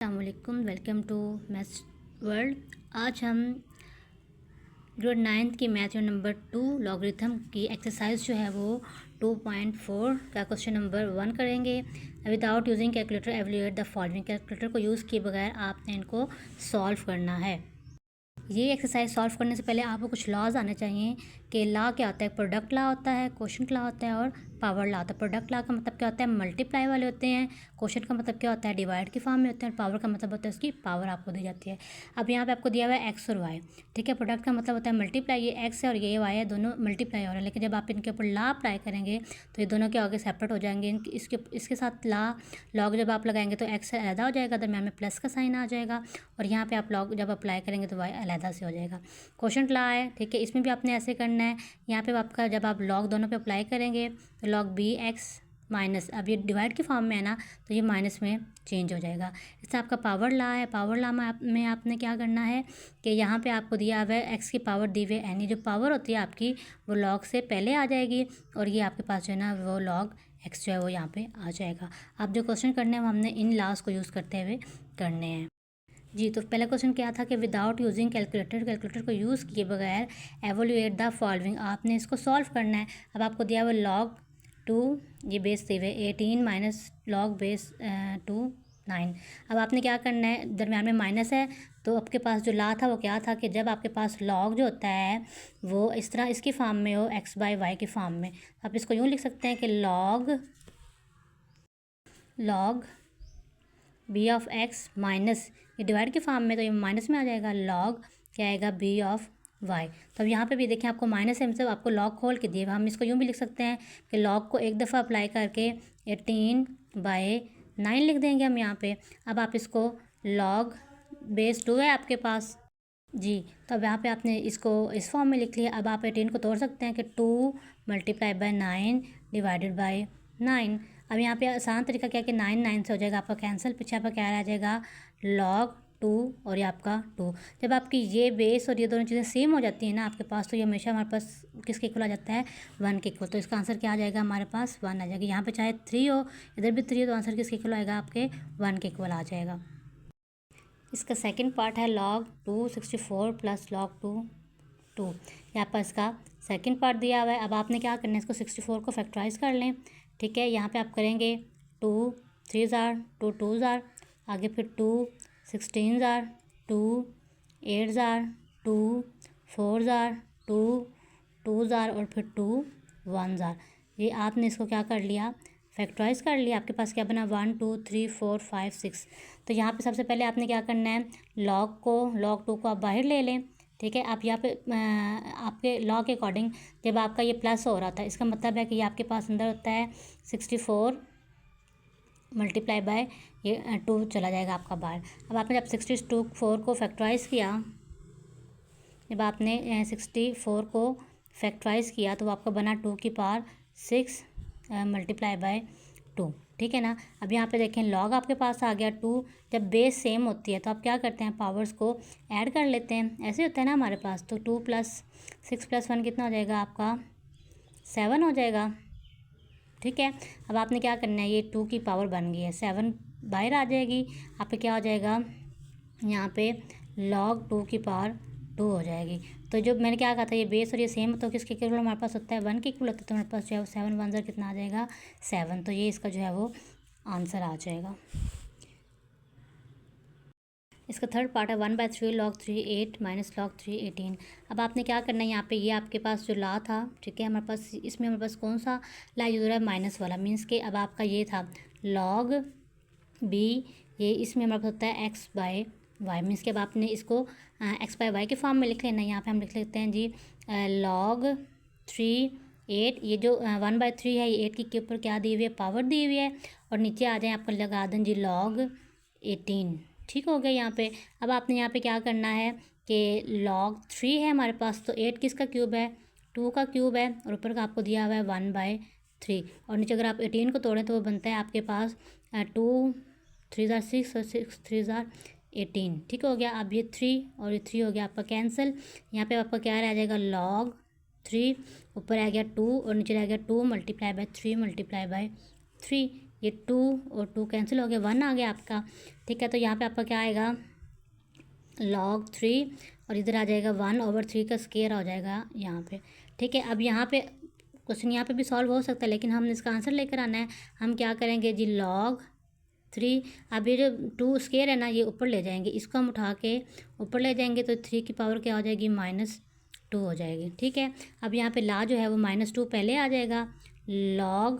अस्सलामुअलैकुम, welcome to maths world. आज हम ग्रेड 9 की मैथ यूनिट नंबर 2 लॉगरिथम की एक्सरसाइज जो है वो 2.4 का क्वेश्चन नंबर 1 करेंगे। Without using calculator evaluate the following. Calculator को यूज़ किए बगैर आपने इनको सॉल्व करना है। ये एक्सरसाइज सॉल्व करने से पहले आपको कुछ लॉज आने चाहिए कि लॉ क्या होता है। प्रोडक्ट लॉ होता है, क्वोशंट लॉ होता है और पावर लॉ होता है। प्रोडक्ट लॉ का मतलब क्या होता है, मल्टीप्लाई वाले होते हैं। क्वोशंट का मतलब क्या होता है, डिवाइड की फॉर्म में होते हैं। और पावर का मतलब होता है उसकी पावर आपको दी जाती है। अब यहाँ पे आपको दिया हुआ है एक्स और वाई, ठीक है। प्रोडक्ट का मतलब होता है मल्टीप्लाई, ये एक्स है और ये वाई है, दोनों मल्टीप्लाई हो रहे हैं। लेकिन जब आप इनके ऊपर लॉ अप्लाई करेंगे तो ये दोनों क्या होंगे, सेपरेट हो जाएंगे। इसके साथ लॉग जब आप लगाएंगे तो एक्स अलहदा हो जाएगा, दरम्यान में प्लस का साइन आ जाएगा। और यहाँ पे आप लॉग जब अप्लाई करेंगे तो वाई अलहदा से हो जाएगा। क्वोशंट लॉ है, ठीक है, इसमें भी आपने ऐसे करना है। यहाँ पे आपका जब आप लॉग दोनों पे अप्लाई करेंगे तो लॉग बी एक्स माइनस, अब ये डिवाइड की फॉर्म में है ना तो ये माइनस में चेंज हो जाएगा। इससे आपका पावर लॉ है। पावर लॉ में आपने क्या करना है कि यहाँ पे आपको दिया हुआ है एक्स की पावर दी हुई है एन। जो पावर होती है आपकी वो लॉग से पहले आ जाएगी और ये आपके पास जो है ना वो लॉग एक्स जो है वो यहाँ पे आ जाएगा। आप जो क्वेश्चन करने हैं वो हमने इन लॉज को यूज़ करते हुए करने हैं जी। तो पहला क्वेश्चन क्या था कि विदाउट यूजिंग कैलकुलेटर को यूज़ किए बगैर एवोल्यूएट द फॉलोइंग। आपने इसको सॉल्व करना है। अब आपको दिया हुआ लॉग 2, ये बेस दिए हुए 18 माइनस लॉग बेस 2 9। अब आपने क्या करना है, दरम्यान में माइनस है तो आपके पास जो लॉ था वो क्या था कि जब आपके पास लॉग जो होता है वो इस तरह इसकी फॉर्म में हो, एक्स बाई वाई की फॉर्म में, आप इसको यूँ लिख सकते हैं कि log b of x minus, ये डिवाइड की फॉर्म में तो ये माइनस में आ जाएगा, लॉग क्या आएगा बी ऑफ वाई। तो अब यहाँ पे भी देखें आपको माइनस है, मतलब आपको लॉग खोल के दिए। हम इसको यूँ भी लिख सकते हैं कि लॉग को एक दफ़ा अप्लाई करके 18/9 लिख देंगे हम यहाँ पे। अब आप इसको लॉग बेस 2 है आपके पास जी, तो अब यहाँ पे आपने इसको इस फॉर्म में लिख लिया। अब आप 18 को तोड़ सकते हैं कि 2 मल्टीप्लाई बाय 9 डिवाइडेड बाय 9। अब यहाँ पे आसान तरीका क्या है कि 9 9 से हो जाएगा आपका कैंसिल, पीछे आपका क्या रह जाएगा लॉग 2 और ये आपका 2। जब आपकी ये बेस और ये दोनों चीज़ें सेम हो जाती हैं ना आपके पास, तो ये हमेशा हमारे पास किसके इक्वल आ जाता है, 1 के इक्वल। तो इसका आंसर क्या आ जाएगा, हमारे पास 1 आ जाएगा। यहाँ पे चाहे 3 हो, इधर भी 3 हो, तो आंसर किसके इक्वल आएगा, आपके 1 के इक्वल आ जाएगा। इसका सेकंड पार्ट है log 264 प्लस log 2 यहाँ पर इसका सेकंड पार्ट दिया हुआ है। अब आपने क्या करना है, इसको 64 को फैक्टराइज कर लें, ठीक है। यहाँ पे आप करेंगे 2 3 ज़ार 2 2 ज़ार, आगे फिर 2 16 ज़ार 2 8 ज़ार 2 4 ज़ार 2 2 ज़ार और फिर 2 1 ज़ार। ये आपने इसको क्या कर लिया, फैक्टराइज कर लिया। आपके पास क्या बना 1 2 3 4 5 6। तो यहाँ पे सबसे पहले आपने क्या करना है, लॉग 2 को आप बाहर ले लें, ठीक है। आप यहाँ पे आपके लॉ के अकॉर्डिंग जब आपका ये प्लस हो रहा था, इसका मतलब है कि ये आपके पास अंदर होता है 64 मल्टीप्लाई बाय ये 2 चला जाएगा आपका बाहर। अब आपने जब 64 को फैक्टराइज किया, जब आपने 64 को फैक्टराइज किया तो आपका बना 2 की पावर 6 मल्टीप्लाई बाय 2, ठीक है ना। अब यहाँ पे देखें लॉग आपके पास आ गया 2। जब बेस सेम होती है तो आप क्या करते हैं, पावर्स को ऐड कर लेते हैं, ऐसे होता है ना हमारे पास। तो 2 + 6 + 1 कितना हो जाएगा आपका 7 हो जाएगा, ठीक है। अब आपने क्या करना है, ये 2 की पावर बन गई है, 7 बाहर आ जाएगी। आप पे क्या हो जाएगा, यहाँ पे log 2 की पावर 2 हो जाएगी। तो जो मैंने क्या कहा था, ये बेस और ये सेम तो किसके इक्वल हमारे पास होता है, 1 के इक्वल होता है। तो हमारे पास जो है 7 1 ज़र कितना आ जाएगा 7। तो ये इसका जो है वो आंसर आ जाएगा। इसका थर्ड पार्ट है 1/3 log 3 8 माइनस log 3 18। अब आपने क्या करना है, यहाँ पे ये आपके पास जो लॉ था, ठीक है, हमारे पास इसमें हमारे पास कौन सा लॉ यूज़ हो रहा है, माइनस वाला। मीन्स के अब आपका ये था log b, ये इसमें हमारे पास होता है एक्स बाय वाई। मीन्स के अब आपने इसको एक्स बाय वाई के फॉर्म में लिख लेना। यहाँ पे हम लिख लेते हैं जी log 3 8, ये जो 1/3 है ये 8 के ऊपर क्या दी हुई है, पावर दी हुई है। और नीचे आ जाए आपको लगा दें जी log 18, ठीक हो गया यहाँ पे। अब आपने यहाँ पे क्या करना है कि log 3 है हमारे पास, तो 8 किसका क्यूब है, 2 का क्यूब है, और ऊपर का आपको दिया हुआ है 1/3। और नीचे अगर आप 18 को तोड़ें तो वो बनता है आपके पास 2 3 ज़ार 6 और 6 3 ज़ार 18, ठीक हो गया। अब ये 3 और ये 3 हो गया आपका कैंसिल। यहाँ पे आपका क्या रह जाएगा log 3, ऊपर आ गया 2 और नीचे रह गया 2 मल्टीप्लाई बाय 3 मल्टीप्लाई बाय 3। ये 2 और 2 कैंसिल हो गया, 1 आ गया आपका। ठीक है, तो यहाँ पे आपका क्या आएगा log 3 और इधर आ जाएगा 1/3 का स्क्वायर हो जाएगा यहाँ पे। ठीक है, अब यहाँ पे क्वेश्चन यहाँ पे भी सॉल्व हो सकता है, लेकिन हमने इसका आंसर लेकर आना है। हम क्या करेंगे जी, log 3, अब ये जो 2 स्क्वायर है ना, ये ऊपर ले जाएंगे, इसको हम उठा के ऊपर ले जाएंगे तो 3 की पावर क्या हो जाएगी, -2 हो जाएगी। ठीक है, अब यहाँ पे ला जो है वो -2 पहले आ जाएगा, log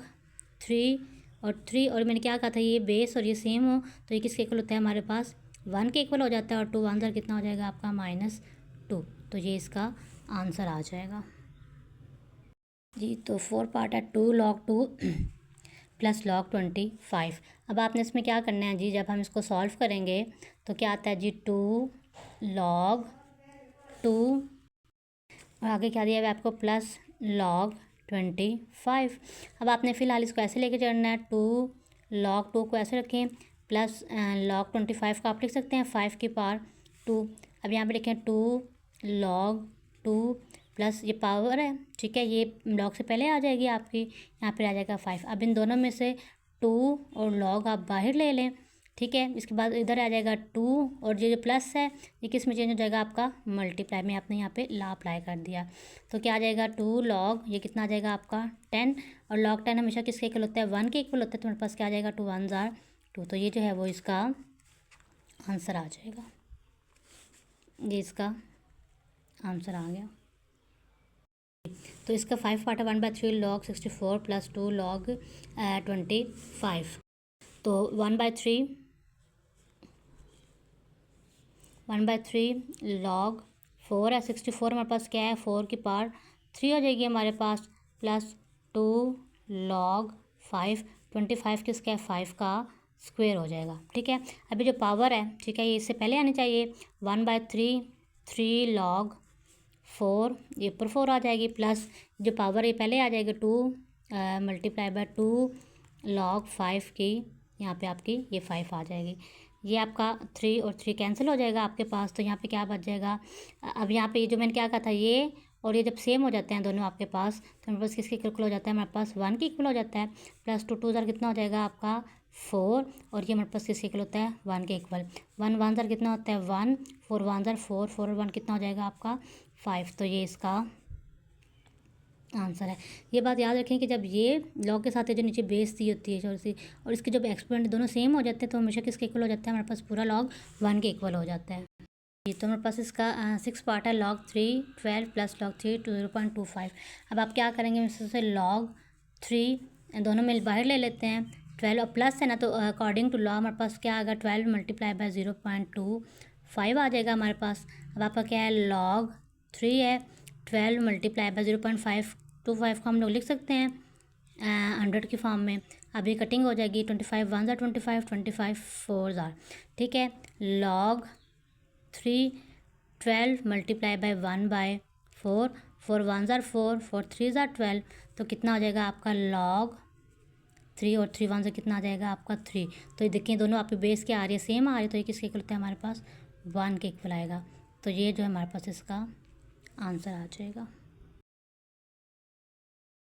3 और 3, और मैंने क्या कहा था, ये बेस और ये सेम हो तो ये किसके इक्वल होता है हमारे पास, 1 के इक्वल हो जाता है, और 2 आंसर कितना हो जाएगा आपका -2। तो ये इसका आंसर आ जाएगा जी। तो 4 पार्ट है 2 log 2 प्लस log 25। अब आपने इसमें क्या करना है जी, जब हम इसको सॉल्व करेंगे तो क्या आता है जी, 2 log 2 और आगे क्या दिया है आपको, प्लस log 25। अब आपने फ़िलहाल इसको ऐसे लेके चलना है, 2 log 2 को ऐसे रखें, प्लस log 25 का आप लिख सकते हैं 5 की पावर 2। अब यहाँ पे लिखें 2 log 2 प्लस ये पावर है, ठीक है, ये log से पहले आ जाएगी आपकी, यहाँ पे आ जाएगा 5। अब इन दोनों में से 2 और log आप बाहर ले लें। ठीक है, इसके बाद इधर आ जाएगा 2 और ये जो प्लस है ये किस में चेंज हो जाएगा आपका, मल्टीप्लाई में। आपने यहाँ पे ला अप्लाई कर दिया तो क्या आ जाएगा, 2 log, ये कितना आ जाएगा आपका 10, और log 10 हमेशा किसके इक्वल होता है, 1 के इक्वल होता है। तो मेरे पास क्या आ जाएगा, 2 1s are 2। तो ये जो है वो इसका आंसर आ जाएगा, ये इसका आंसर आ गया। तो इसका 5 पार्ट है, 1/3 log 64 प्लस 2 log 25। तो 1/3 log 4 है, 64 हमारे पास क्या है, 4 की पावर 3 हो जाएगी हमारे पास, प्लस 2 log 5, 25 किसका है, 5 का स्क्वायर हो जाएगा। ठीक है, अभी जो पावर है, ठीक है, ये इससे पहले आनी चाहिए, 1/3 3 log 4, ये ऊपर 4 आ जाएगी, प्लस जो पावर है पहले आ जाएगी 2 मल्टीप्लाई बाय 2 log 5 की, यहाँ पे आपकी ये 5 आ जाएगी। ये आपका 3 और 3 कैंसिल हो जाएगा आपके पास, तो यहाँ पे क्या बच जाएगा। अब यहाँ पे ये जो मैंने क्या कहा था, ये और ये जब सेम हो जाते हैं दोनों आपके पास, तो मेरे पास किसके इक्वल हो जाता है, हमारे पास 1 के इक्वल हो जाता है, प्लस 2 2 कितना हो जाएगा आपका 4, और ये हमारे पास किसके इक्वल होता है, 1 के इक्वल। 1 1 कितना होता है 1, 4 1 4 4 और 1 कितना हो जाएगा आपका 5। तो ये इसका आंसर है। ये बात याद रखें कि जब ये लॉग के साथ जो नीचे बेस दी होती है छोटी सी, और इसके जब एक्सपोनेंट दोनों सेम हो जाते हैं तो हमेशा किसके इक्वल हो जाता है, हमारे पास पूरा लॉग 1 के इक्वल हो जाता है। तो हमारे पास इसका 6 पार्ट है, log 3 12 प्लस log 3 0.25। अब आप क्या करेंगे, इससे log 3 दोनों में बाहर ले लेते हैं, 12 और प्लस है ना, तो अकॉर्डिंग टू लॉ हमारे पास क्या आएगा, 12 मल्टीप्लाई बाय 0.25 आ जाएगा हमारे पास। अब आपका क्या है, log 3 है, 12 मल्टीप्लाई बाय 0.525 को हम लोग लिख सकते हैं 100 की फॉर्म में। अब ये कटिंग हो जाएगी, 25 1 25 25 4 ठीक है, log 3 12 मल्टीप्लाई बाय 1/4 4 1 4 4 3 12। तो कितना हो जाएगा आपका log 3 और 3 1 से कितना आ जाएगा आपका 3। तो ये देखिए दोनों आपके बेस के आ रही है, सेम आ रही है, तो ये किसके इक्वल होता है हमारे पास 1 के इक्वल आएगा। तो ये जो है हमारे पास इसका आंसर आ जाएगा।